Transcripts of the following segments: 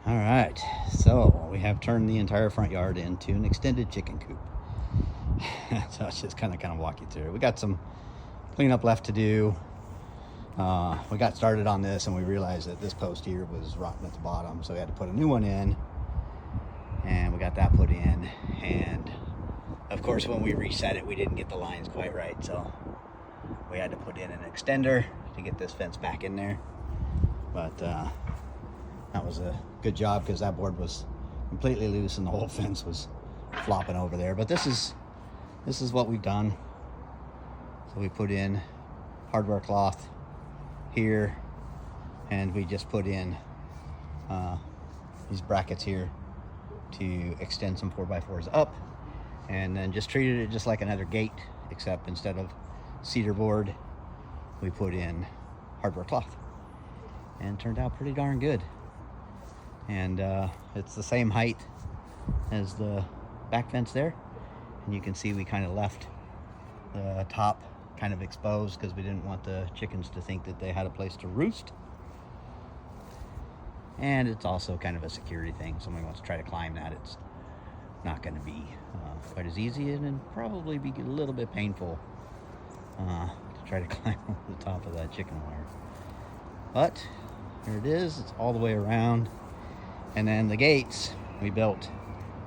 All right, so we have turned the entire front yard into an extended chicken coop. So it's just kind of walk you through. We got some cleanup left to do. We got started on this and we realized that this post here was rotten at the bottom, so we had to put a new one in, and we got that put in. And of course, when we reset it, we didn't get the lines quite right, so we had to put in an extender to get this fence back in there. But that was a good job because that board was completely loose and the whole fence was flopping over there. But this is what we've done. So we put in hardware cloth here, and we just put in these brackets here to extend some 4x4s up, and then just treated it just like another gate, except instead of cedar board we put in hardware cloth, and it turned out pretty darn good. And it's the same height as the back fence there, and you can see we kind of left the top kind of exposed because we didn't want the chickens to think that they had a place to roost. And it's also kind of a security thing. Somebody wants to try to climb that, it's not going to be quite as easy, and it'd probably be a little bit painful to try to climb over the top of that chicken wire. But here it is, it's all the way around. And then the gates, we built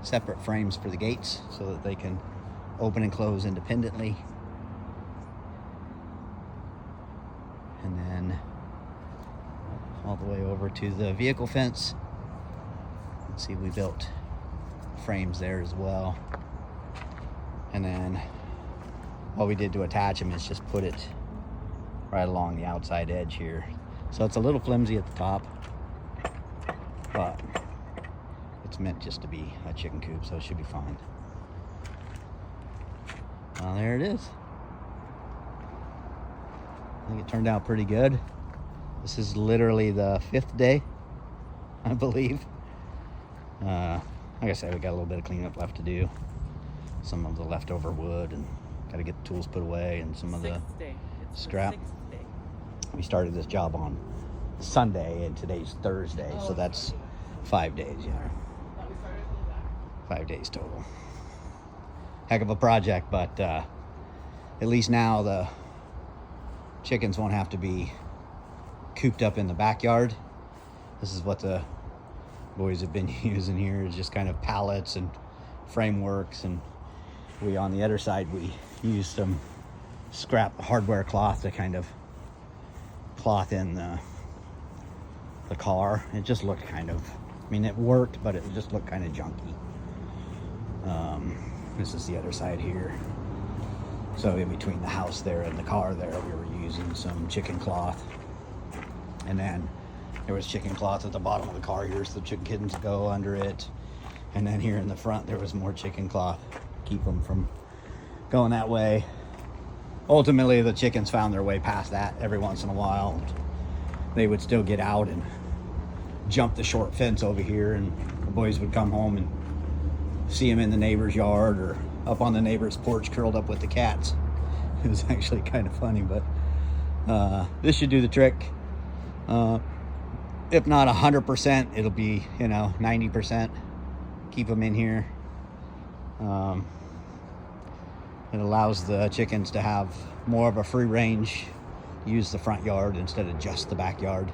separate frames for the gates so that they can open and close independently. And then all the way over to the vehicle fence. You can see we built frames there as well. And then what we did to attach them is just put it right along the outside edge here. So it's a little flimsy at the top, but it's meant just to be a chicken coop, so it should be fine. Well, there it is. I think it turned out pretty good. This is literally the 5th day, I believe. Like I said, we got a little bit of cleanup left to do. Some of the leftover wood, and got to get the tools put away, and some of the scrap. We started this job on Sunday, and today's Thursday, so that's 5 days, yeah. 5 days total. Heck of a project, but at least now the chickens won't have to be cooped up in the backyard. This is what the boys have been using here, is just kind of pallets and frameworks, and we, on the other side, we used some scrap hardware cloth to kind of cloth in the car. It just looked kind of, I mean, it worked, but it just looked kind of junky. This is the other side here. So in between the house there and the car there, we were using some chicken cloth. And then there was chicken cloth at the bottom of the car here, so the chickens go under it. And then here in the front, there was more chicken cloth, keep them from going that way. Ultimately, the chickens found their way past that every once in a while. They would still get out and jump the short fence over here, and the boys would come home and see them in the neighbor's yard or up on the neighbor's porch curled up with the cats. It was actually kind of funny, but this should do the trick. If not 100%, it'll be, 90%. Keep them in here. It allows the chickens to have more of a free range, use the front yard instead of just the backyard.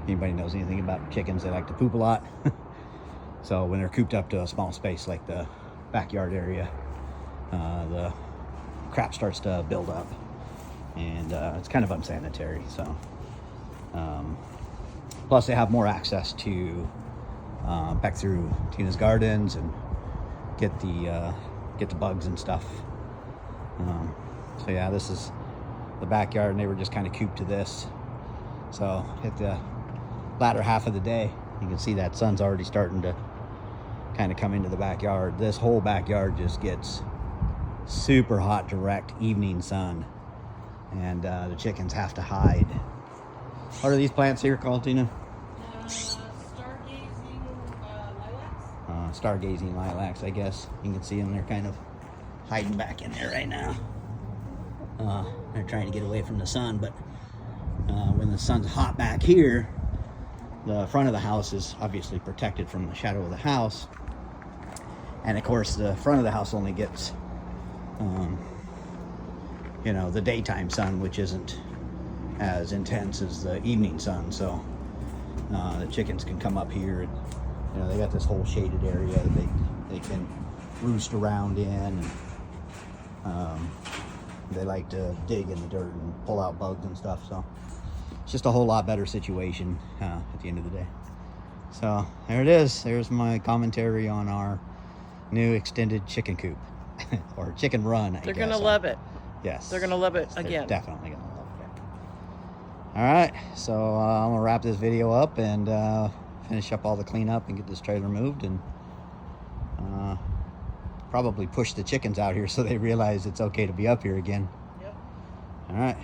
Anybody knows anything about chickens, they like to poop a lot. So when they're cooped up to a small space like the backyard area, the crap starts to build up, and it's kind of unsanitary. So plus they have more access to back through Tina's gardens and get the bugs and stuff. So yeah, this is the backyard, and they were just kind of cooped to this. So at the latter half of the day, you can see that sun's already starting to kind of come into the backyard. This whole backyard just gets super hot, direct evening sun, and the chickens have to hide. What are these plants here called, Tina? Stargazing lilacs, I guess. You can see them, they're kind of hiding back in there right now. They're trying to get away from the sun, but when the sun's hot back here, the front of the house is obviously protected from the shadow of the house. And of course, the front of the house only gets, you know, the daytime sun, which isn't as intense as the evening sun. So the chickens can come up here, and you know, they got this whole shaded area that they can roost around in. And, they like to dig in the dirt and pull out bugs and stuff. So it's just a whole lot better situation at the end of the day. So there it is. There's my commentary on our new extended chicken coop or chicken run. They're going to love it. Yes. They're going to love it They're again. definitely going to love it. All right. So I'm going to wrap this video up and finish up all the cleanup and get this trailer moved, and probably push the chickens out here so they realize it's okay to be up here again. Yep. All right.